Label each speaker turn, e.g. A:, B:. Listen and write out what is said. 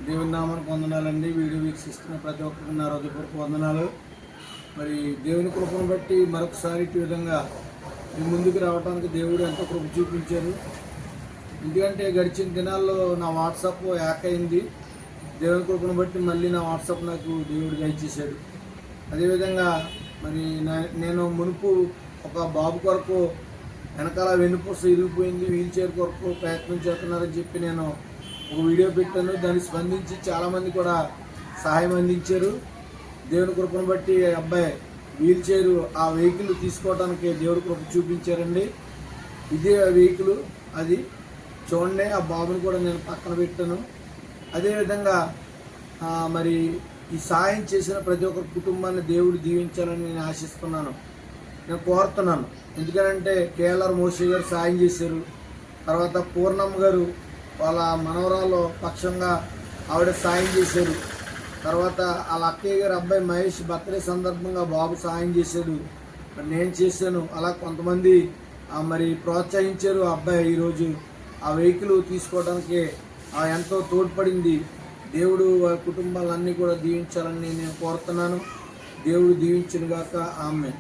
A: దేవుని నామానికి వందనాలండి. వీడియో వీక్షిస్తున్న ప్రతి ఒక్కరికి నా హృదయపూర్వక వందనాలు. మరి దేవుని కృపను బట్టి మరొకసారి ఈ విధంగా మీ ముందుకు రావడానికి దేవుడు ఎంతో కృప చూపించారు. ఎందుకంటే గడిచిన దినాల్లో నా వాట్సాప్ హ్యాక్ అయింది. దేవుని కృపను బట్టి మళ్ళీ నా వాట్సాప్ నాకు దేవుడు దయచేశాడు. అదేవిధంగా మరి నేను మునుపు ఒక బాబు కొరకు వెనకాల వెన్నుపూస ఇరిగిపోయింది, వీల్ చైర్ కొరకు ప్రయత్నం చేస్తున్నారని చెప్పి నేను ఒక వీడియో పెట్టాను. దాన్ని స్పందించి చాలామంది కూడా సహాయం అందించారు. దేవుని కృపను బట్టి అబ్బాయి వీల్ చైర్ ఆ వెహికల్ తీసుకోవడానికి దేవుడి కృప చూపించారండి. ఇదే వెహికల్ అది చూడండి. ఆ బాబుని కూడా నేను పక్కన పెట్టాను. అదేవిధంగా మరి ఈ సాయం చేసిన ప్రతి ఒక్క కుటుంబాన్ని దేవుడు దీవించాలని నేను ఆశిస్తున్నాను, నేను కోరుతున్నాను. ఎందుకంటే కేఎల్ఆర్ మోషి గారు సాయం చేశారు. తర్వాత పూర్ణమ్మ గారు వాళ్ళ మనవరాలు పక్షంగా ఆవిడ సాయం చేశారు. తర్వాత వాళ్ళ అక్కయ్య గారు అబ్బాయి మహేష్ బర్త్డే సందర్భంగా బాబు సాయం చేశాడు, మరి నేను చేశాను. అలా కొంతమంది మరి ప్రోత్సహించారు. అబ్బాయి ఈరోజు ఆ వెహికల్ తీసుకోవడానికి ఎంతో తోడ్పడింది. దేవుడు వారి కుటుంబాలన్నీ కూడా దీవించాలని నేను కోరుతున్నాను. దేవుడు దీవించును గాక. ఆమేన్.